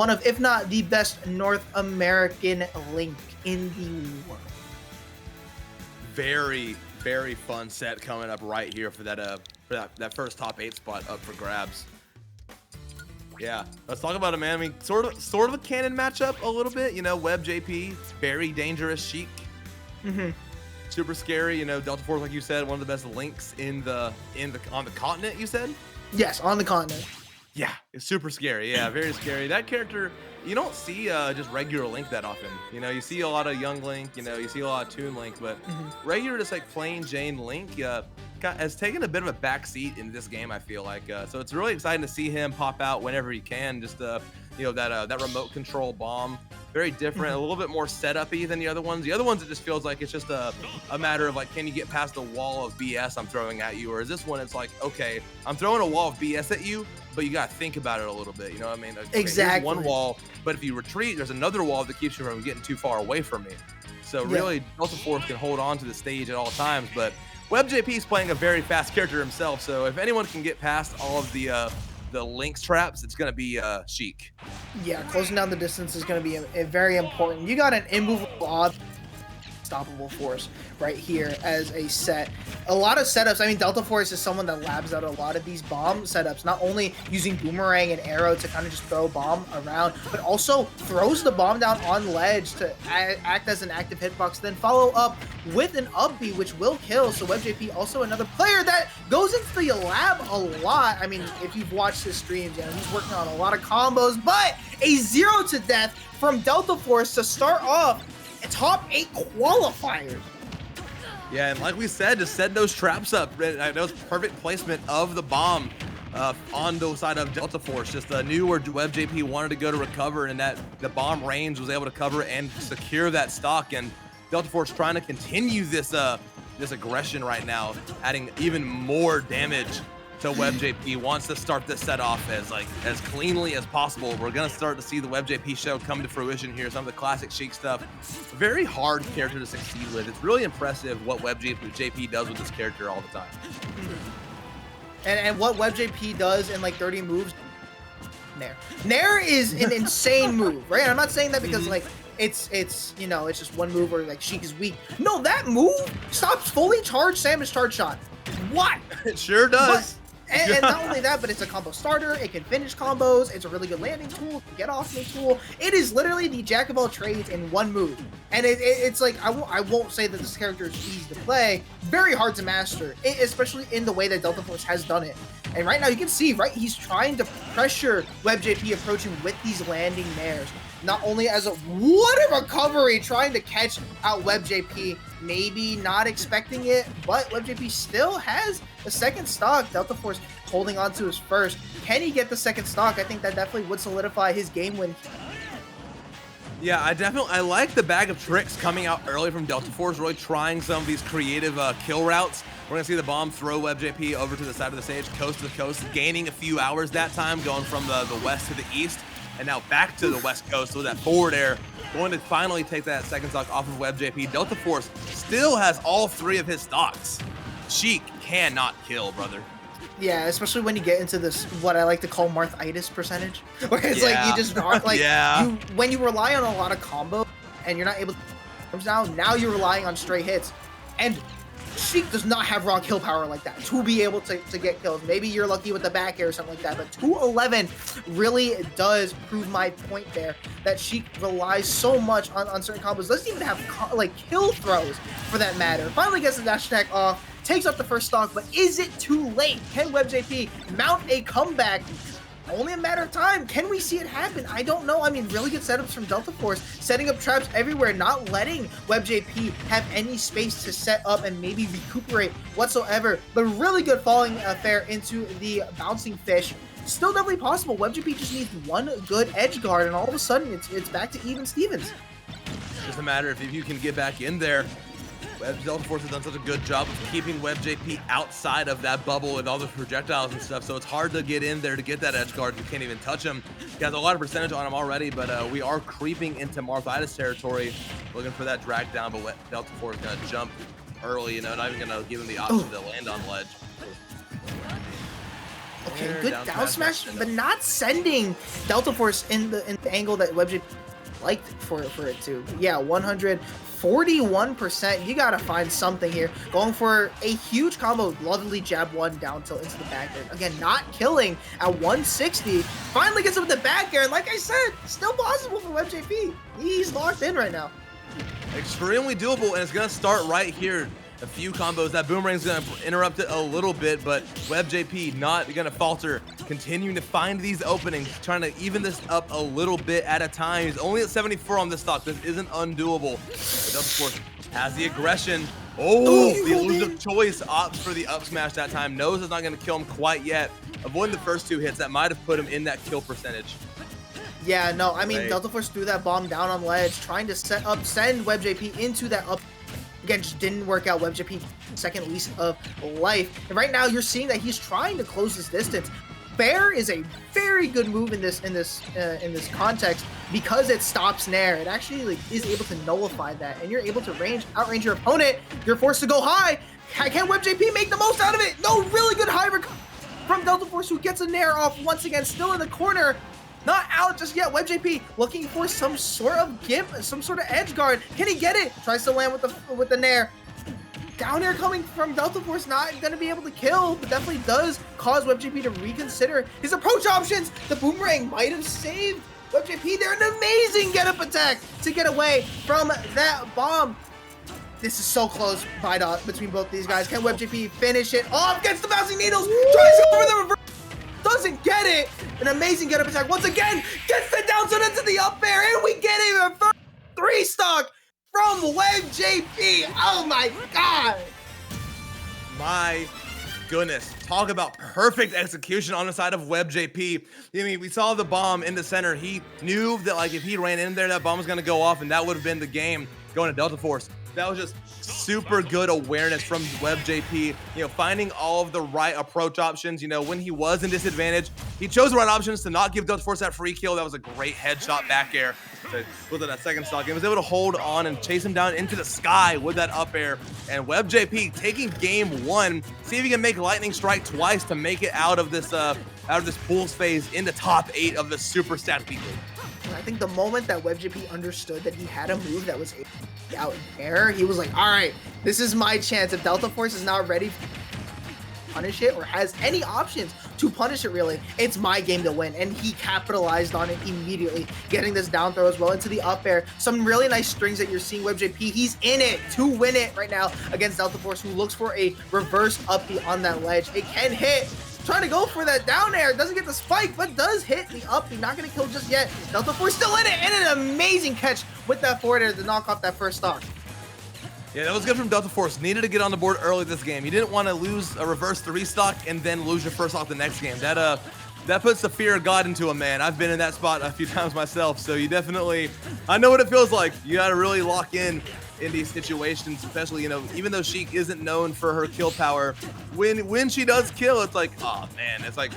one of, if not the best North American Link in the world. Very, very fun set coming up right here for that first top 8 spot up for grabs. Yeah, let's talk about it, man. I mean, sort of a canon matchup a little bit. You know, WebbJP, very dangerous Sheik. Super scary. You know, Deltaforce, like you said, one of the best links on the continent. You said? Yes, on the continent. Yeah, it's super scary. Yeah, very scary. That character, you don't see just regular Link that often. You know, you see a lot of young Link, you know, you see a lot of Toon Link, but regular, just like plain Jane Link has taken a bit of a backseat in this game, I feel like. So it's really exciting to see him pop out whenever he can. Just, you know, that remote control bomb, very different, a little bit more setup-y than the other ones. The other ones, it just feels like it's just a matter of like, can you get past the wall of BS I'm throwing at you? Or is this one, it's like, okay, I'm throwing a wall of BS at you, but you gotta think about it a little bit, you know what I mean? Okay, exactly. Here's one wall, but if you retreat, there's another wall that keeps you from getting too far away from me. So really, Deltaforce can hold on to the stage at all times, but WebbJP is playing a very fast character himself, so if anyone can get past all of the Link's traps, it's gonna be Sheik. Yeah, closing down the distance is gonna be a very important. You got an immovable, unstoppable force right here as a set. A lot of setups. I mean, Deltaforce is someone that labs out a lot of these bomb setups, not only using boomerang and arrow to kind of just throw bomb around, but also throws the bomb down on ledge to act as an active hitbox, then follow up with an up B, which will kill. So WebbJP, also another player that goes into the lab a lot. I mean, if you've watched his streams, you know, he's working on a lot of combos, but a 0 to death from Deltaforce to start off a top 8 qualifiers. Yeah, and like we said, just set those traps up. That was perfect placement of the bomb on the side of Deltaforce. Just knew where WebbJP wanted to go to recover, and that the bomb range was able to cover and secure that stock. And Deltaforce trying to continue this this aggression right now, adding even more damage to WebbJP. Wants to start this set off as cleanly as possible. We're gonna start to see the WebbJP show come to fruition here. Some of the classic Sheik stuff. Very hard character to succeed with. It's really impressive what WebbJP does with this character all the time. And what WebbJP does in like 30 moves. Nair is an insane move, right? And I'm not saying that because like it's you know, it's just one move where like Sheik is weak. No, that move stops fully charged Samus charge shot. What? It sure does. And not only that, but it's a combo starter. It can finish combos. It's a really good landing tool, get off me tool. It is literally the jack of all trades in one move. And it's like, I won't say that this character is easy to play. Very hard to master, especially in the way that Deltaforce has done it. And right now you can see, right, he's trying to pressure WebbJP approaching with these landing nairs. Not only as a what a recovery, trying to catch out WebbJP, maybe not expecting it, but WebbJP still has the second stock. Deltaforce holding on to his first. Can he get the second stock? I think that definitely would solidify his game win. Yeah, I like the bag of tricks coming out early from Deltaforce, really trying some of these creative kill routes. We're gonna see the bomb throw WebbJP over to the side of the stage, coast to coast, gaining a few hours that time, going from the west to the east. And now back to the west coast with that forward air, going to finally take that second stock off of WebbJP. Deltaforce still has all 3 of his stocks. Sheik cannot kill, brother. Yeah, especially when you get into this, what I like to call Marthitis percentage, where it's like you just aren't like, when you rely on a lot of combo and you're not able to, now you're relying on straight hits. And Sheik does not have raw kill power like that to be able to get kills. Maybe you're lucky with the back air or something like that, but 211 really does prove my point there, that Sheik relies so much on certain combos. Doesn't even have like kill throws for that matter. Finally gets the dash attack off, takes up the first stock, but is it too late? Can WebbJP mount a comeback? Only a matter of time. Can we see it happen? I don't know. I mean, really good setups from Deltaforce, setting up traps everywhere, not letting WebbJP have any space to set up and maybe recuperate whatsoever. But really good falling affair into the bouncing fish. Still definitely possible. WebbJP just needs one good edge guard, and all of a sudden it's back to even Stevens. Just a matter of if you can get back in there. Deltaforce has done such a good job of keeping WebbJP outside of that bubble with all the projectiles and stuff, so it's hard to get in there to get that edge guard. You can't even touch him. He has a lot of percentage on him already, but we are creeping into Marthitis territory, looking for that drag down, but Deltaforce is going to jump early, you know, not even going to give him the option to land on ledge. Okay, good down smash, but not sending Deltaforce in the angle that WebbJP liked for it to. Yeah, 141%. You gotta find something here. Going for a huge combo, lovely jab one down tilt into the back air. Again, not killing at 160. Finally gets him with the back air. And like I said, still possible for WebbJP. He's locked in right now. Extremely doable, and it's gonna start right here. A few combos. That boomerang's gonna interrupt it a little bit, but WebbJP not gonna falter, continuing to find these openings, trying to even this up a little bit at a time. He's only at 74 on this stock. This isn't undoable. Deltaforce has the aggression. Oh, the elusive choice opts for the up smash that time. Knows it's not gonna kill him quite yet. Avoiding the first 2 hits that might have put him in that kill percentage. Yeah, no, I mean, Deltaforce threw that bomb down on ledge, trying to send WebbJP into that up. Again, just didn't work out. WebbJP second lease of life, and right now you're seeing that he's trying to close this distance. Bear is a very good move in this context because it stops Nair. It actually is able to nullify that, and you're able to outrange your opponent. You're forced to go high. Can WebbJP make the most out of it? No, really good high recovery from Deltaforce, who gets a Nair off once again, still in the corner. Not out just yet. WebbJP looking for some sort of gimp, some sort of edge guard. Can he get it? Tries to land with the Nair. Down air coming from Deltaforce, not going to be able to kill, but definitely does cause WebbJP to reconsider his approach options. The boomerang might have saved WebbJP. They're an amazing get-up attack to get away from that bomb. This is so close between both these guys. Can WebbJP finish it off? Gets the bouncing needles. Tries to go for the reverse. Doesn't get it. An amazing get-up attack once again. Gets the down tilt into the up air, and we get even a 3 stock from WebbJP. Oh my god. My goodness. Talk about perfect execution on the side of WebbJP. I mean, we saw the bomb in the center. He knew that, like, if he ran in there, that bomb was going to go off, and that would have been the game going to Deltaforce. That was just super good awareness from WebbJP, you know, finding all of the right approach options. You know, when he was in disadvantage, he chose the right options to not give Deltaforce that free kill. That was a great headshot back air. With that second stock, he was able to hold on and chase him down into the sky with that up air. And WebbJP taking game 1, see if he can make lightning strike twice to make it out of this pools phase in the top 8 of the super stat weekly. I think the moment that WebbJP understood that he had a move that was out in air, he was like, all right, this is my chance. If Deltaforce is not ready to punish it or has any options to punish it, really, it's my game to win. And he capitalized on it immediately, getting this down throw as well into the up air. Some really nice strings that you're seeing WebbJP. He's in it to win it right now against Deltaforce, who looks for a reverse up B on that ledge. It can hit. Trying to go for that down air, doesn't get the spike, but does hit the up. He's not going to kill just yet. Deltaforce still in it, and an amazing catch with that forward air to knock off that first stock. Yeah, that was good from Deltaforce. Needed to get on the board early this game. You didn't want to lose a reverse 3 stock and then lose your first stock the next game. That puts the fear of God into a man. I've been in that spot a few times myself, so you definitely, I know what it feels like. You got to really lock in these situations, especially, you know, even though Sheik isn't known for her kill power, when she does kill, it's like, oh man, it's like,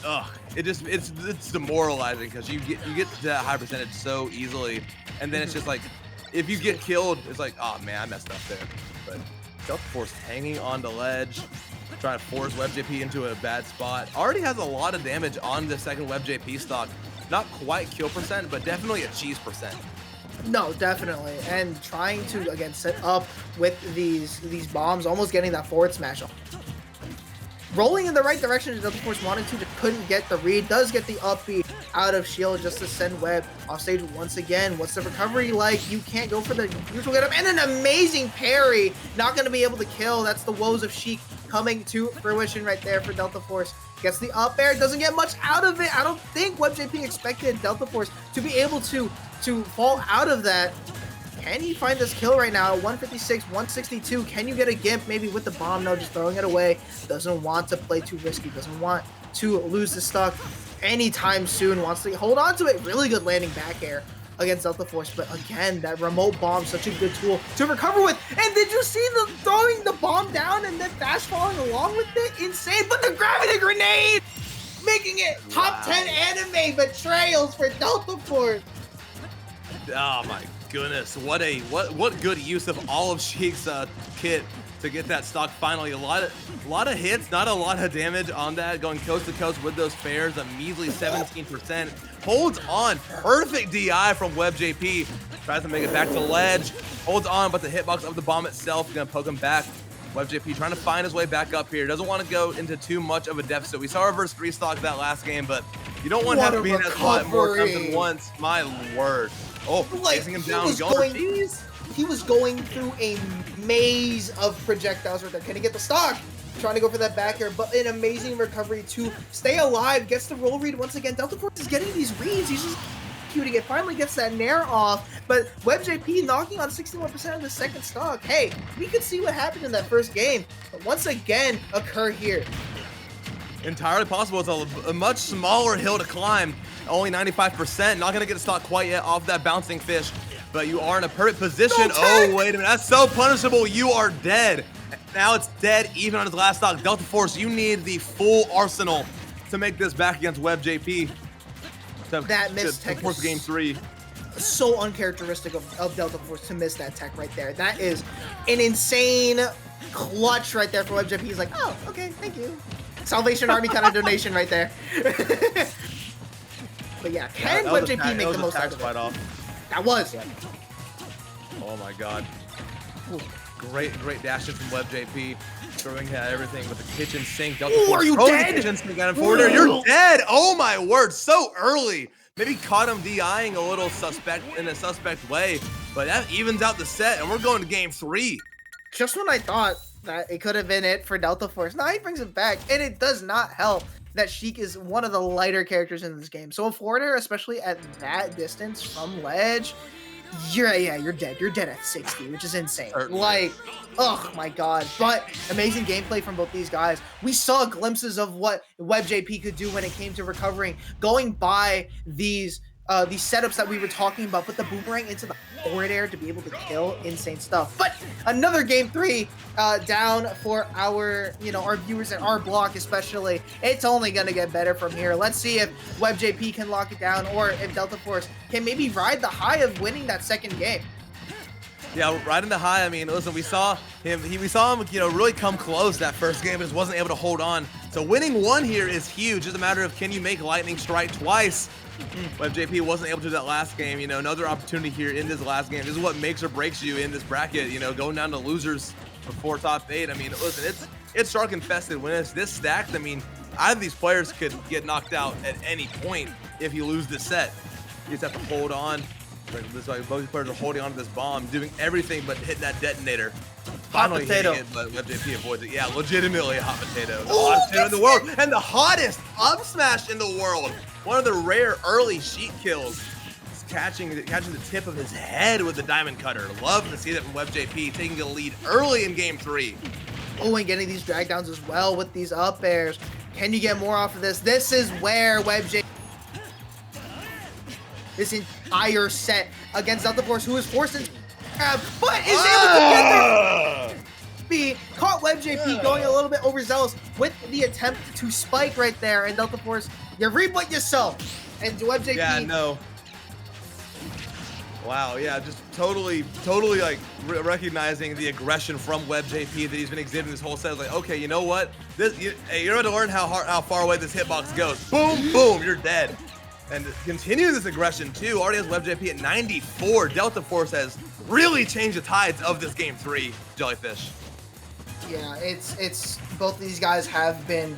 ugh, it's demoralizing because you get to that high percentage so easily, and then it's just like, if you get killed, it's like, oh man, I messed up there. But Deltaforce hanging on the ledge, trying to force WebbJP into a bad spot. Already has a lot of damage on the second WebbJP stock. Not quite kill percent, but definitely a cheese percent. No, definitely. And trying to, again, set up with these bombs, almost getting that forward smash off. Rolling in the right direction, Deltaforce wanted to, just couldn't get the read. Does get the up B out of shield just to send Webb off stage once again. What's the recovery like? You can't go for the neutral get up. And an amazing parry. Not going to be able to kill. That's the woes of Sheik coming to fruition right there for Deltaforce. Gets the up air. Doesn't get much out of it. I don't think WebbJP expected Deltaforce to be able to fall out of that. Can he find this kill right now? 156, 162. Can you get a gimp maybe with the bomb? No, just throwing it away. Doesn't want to play too risky. Doesn't want to lose the stock anytime soon. Wants to hold on to it. Really good landing back air against Deltaforce. But again, that remote bomb, such a good tool to recover with. And did you see the throwing the bomb down and then fast falling along with it? Insane. But the gravity grenade, making it top 10 anime betrayals for Deltaforce. Oh my goodness, what good use of all of Sheik's kit to get that stock finally. A lot of hits, not a lot of damage on that, going coast to coast with those fares, a measly 17%. Holds on, perfect DI from WebbJP. Tries to make it back to ledge, holds on, but the hitbox of the bomb itself gonna poke him back. WebbJP trying to find his way back up here. Doesn't want to go into too much of a deficit. We saw reverse 3 stock that last game, but you don't want to have to be in that spot more times than once. My word. Oh, chasing him down. He was going through a maze of projectiles right there. Can he get the stock? Trying to go for that back air, but an amazing recovery to stay alive. Gets the roll read once again. Deltaforce is getting these reads. He's just executing it. Finally gets that nair off, but WebbJP knocking on 61% of the second stock. Hey, we could see what happened in that first game, but once again occur here. Entirely possible. It's a much smaller hill to climb. Only 95%. Not going to get a stock quite yet off that bouncing fish, but you are in a perfect position. Oh, wait a minute. That's so punishable. You are dead. Now it's dead even on his last stock. Deltaforce, you need the full arsenal to make this back against WebbJP. That missed tech is game 3. So uncharacteristic of Deltaforce to miss that tech right there. That is an insane clutch right there for WebbJP. He's like, oh, okay, thank you. Salvation Army kind of donation right there. But yeah, can WebbJP make the most out of it? That was. Yeah. Oh my god. Ooh. Great dash in from WebbJP. Throwing at everything with the kitchen sink. Ooh, are you dead? Kitchen sink at him forward there. You're dead. Oh my word. So early. Maybe caught him DIing a little in a suspect way, but that evens out the set, and we're going to game 3. Just when I thought that it could have been it for Deltaforce, now he brings it back, and it does not help that Sheik is one of the lighter characters in this game. So a forward air, especially at that distance from ledge, you're dead. You're dead at 60, which is insane. Like, oh my god. But amazing gameplay from both these guys. We saw glimpses of what WebbJP could do when it came to recovering, going by these setups that we were talking about, put the boomerang into the forward air to be able to kill. Insane stuff. But another game 3 down for our viewers and our block especially. It's only going to get better from here. Let's see if WebbJP can lock it down, or if Deltaforce can maybe ride the high of winning that second game. Yeah, riding the high. I mean, listen, we saw him really come close that first game, but just wasn't able to hold on. So winning 1 here is huge. It's a matter of, can you make lightning strike twice? WebbJP wasn't able to do that last game. Another opportunity here in this last game. This is what makes or breaks you in this bracket. Going down to losers before top 8. I mean, listen, it's shark infested. When it's this stacked, I mean, either of these players could get knocked out at any point if you lose this set. You just have to hold on. This like both players are holding onto this bomb, doing everything but hitting that detonator. Finally hitting it, but WebbJP avoids it. Yeah, legitimately a hot potato. The hottest potato in the world, and the hottest up smash in the world. One of the rare early Sheik kills. He's catching the tip of his head with the diamond cutter. Love to see that from WebbJP, taking the lead early in game 3. Oh, and getting these drag downs as well with these up airs. Can you get more off of this? This is where WebbJP, this entire set against Deltaforce, who is forced into but is able to get there. Caught WebbJP going a little bit overzealous with the attempt to spike right there, and Deltaforce, you reap what you sow. And WebbJP. Yeah, no. Wow, yeah, just totally like recognizing the aggression from WebbJP that he's been exhibiting this whole set. It's like, okay, you know what? You're going to learn how far away this hitbox goes. Boom, boom, you're dead. And continuing this aggression too, already has WebbJP at 94. Deltaforce has really changed the tides of this game 3, Jellyfish. Yeah, it's both of these guys have been,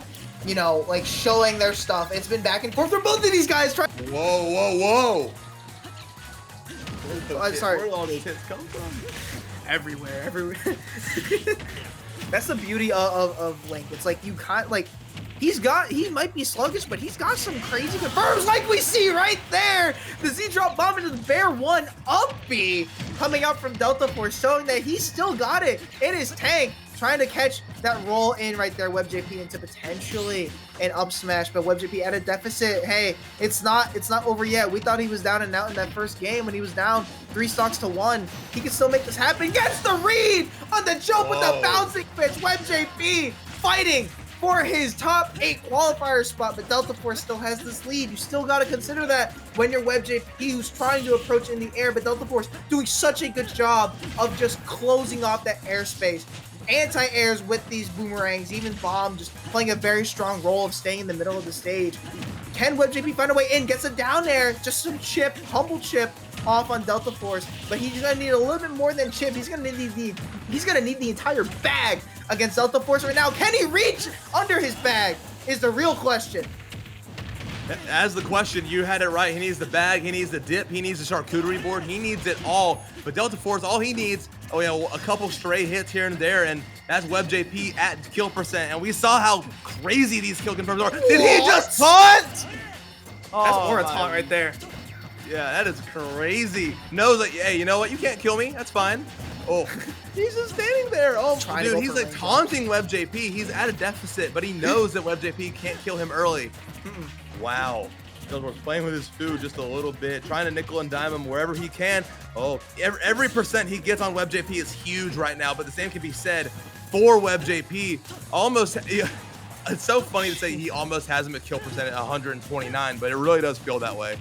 like showing their stuff. It's been back and forth for both of these guys. Whoa. Sorry. Where do all those hits come from? Everywhere. That's the beauty of Link. It's like you can't he might be sluggish, but he's got some crazy confirms like we see right there. The Z-drop bomb into the Bear 1 up B coming out from Deltaforce, showing that he's still got it in his tank, trying to catch that roll in right there, WebbJP into potentially an up smash, but WebbJP at a deficit. Hey, it's not over yet. We thought he was down and out in that first game when he was down 3 stocks to 1. He can still make this happen. Gets the read on the jump with the bouncing pitch. WebbJP fighting for his top 8 qualifier spot, but Deltaforce still has this lead. You still got to consider that when you're WebbJP, who's trying to approach in the air, but Deltaforce doing such a good job of just closing off that airspace. anti-airs with these boomerangs, even Bomb just playing a very strong role of staying in the middle of the stage. Can WebbJP find a way in? Gets it down there, just some chip, humble chip off on Deltaforce, but he's gonna need a little bit more than chip. He's gonna need the entire bag against Deltaforce right now. Can he reach under his bag is the real question. As the question, you had it right. He needs the bag, he needs the dip, he needs the charcuterie board, he needs it all. But Deltaforce, all he needs, a couple stray hits here and there, and that's WebbJP at kill percent. And we saw how crazy these kill confirms are. Did he just taunt? That's Aura taunt right there. Yeah, that is crazy. Knows that, hey, you know what? You can't kill me. That's fine. Oh, he's just standing there. Oh, dude, he's like taunting WebbJP. He's at a deficit, but he knows that WebbJP can't kill him early. Wow. Deltaforce playing with his food just a little bit, trying to nickel and dime him wherever he can. Oh, every percent he gets on WebbJP is huge right now, but the same can be said for WebbJP. Almost, it's so funny to say he almost has him at kill percent at 129, but it really does feel that way.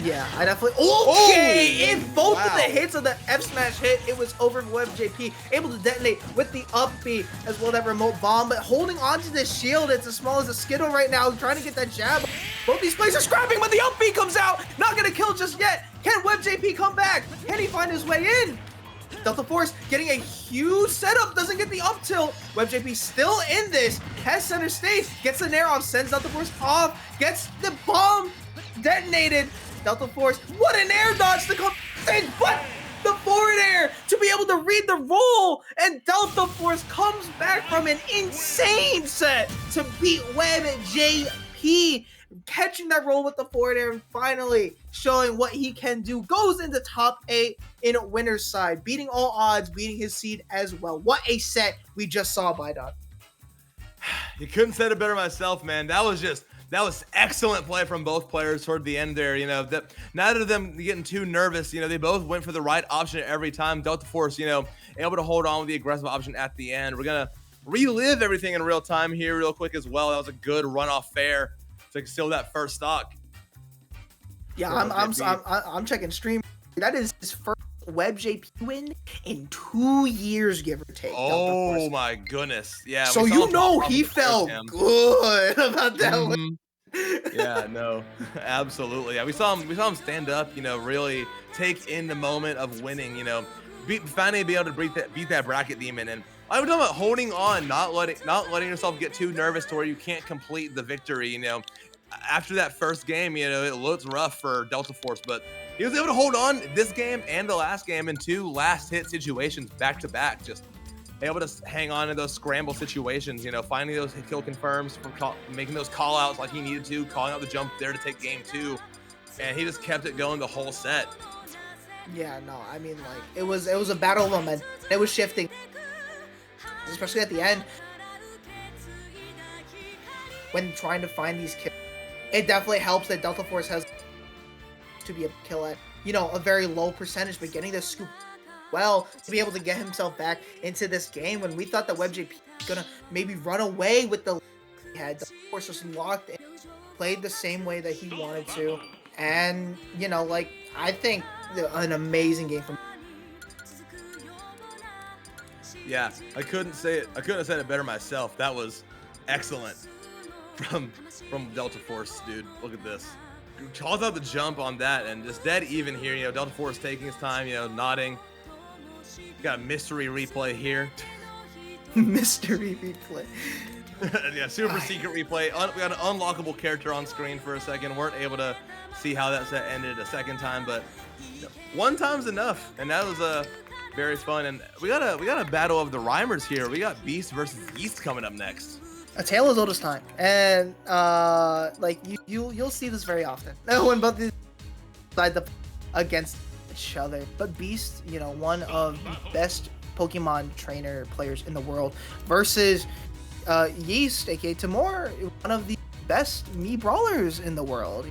Yeah, I definitely. Okay, if both of the hits of the F smash hit, it was over for WebbJP. Able to detonate with the up B as well, that remote bomb, but holding on to this shield. It's as small as a Skittle right now, trying to get that jab. Both these players are scrapping, but the up B comes out. Not gonna kill just yet. Can WebbJP come back? Can he find his way in? Deltaforce getting a huge setup, doesn't get the up tilt. WebbJP still in this, has center stage, gets the nair off, sends Deltaforce off, gets the bomb detonated. Deltaforce, what an air dodge to come in, but the forward air to be able to read the roll, and Deltaforce comes back from an insane set to beat WebbJP, catching that roll with the forward air and finally showing what he can do. Goes into top 8 in winner's side, beating all odds, beating his seed as well. What a set we just saw, Bydon. You couldn't say it better myself, man. That was excellent play from both players toward the end there. Neither of them getting too nervous. They both went for the right option every time. Deltaforce, able to hold on with the aggressive option at the end. We're gonna relive everything in real time here real quick as well. That was a good runoff fair to steal that first stock. Yeah, I'm checking stream. That is his first WebbJP win in 2 years, give or take. Oh my goodness. Yeah. So he felt good about that win. Yeah, no, absolutely. Yeah, we saw him stand up, really take in the moment of winning, finally be able to beat that bracket demon. And I'm talking about holding on, not letting yourself get too nervous to where you can't complete the victory. After that first game, it looks rough for Deltaforce, but he was able to hold on this game and the last game in 2 last hit situations back to back. Just able to hang on in those scramble situations, finding those kill confirms, from making those call outs like he needed to, calling out the jump there to take game 2, and he just kept it going the whole set. Yeah, no, I mean, like, it was a battle of momentum. It was shifting, especially at the end when trying to find these kills. It definitely helps that Deltaforce has to be able to kill at, a very low percentage, but getting this scoop well to be able to get himself back into this game when we thought that WebbJP was gonna maybe run away with the he had. Deltaforce just locked in, played the same way that he wanted to, and I think an amazing game from. Yeah, I couldn't have said it better myself. That was excellent from Deltaforce, dude. Look at this. Calls out the jump on that, and just dead even here. Deltaforce taking his time, nodding. Got a mystery replay here. Mystery replay. Yeah, super secret replay. We got an unlockable character on screen for a second. Weren't able to see how that set ended a second time, but one time's enough, and that was very fun. And we got a battle of the rhymers here. We got Beast versus Yeast coming up next. A tale as old as time, and you'll see this very often when both these side against each other. But Beast, one of the best Pokemon trainer players in the world, versus Yeast, aka Timur, one of the best Mii brawlers in the world.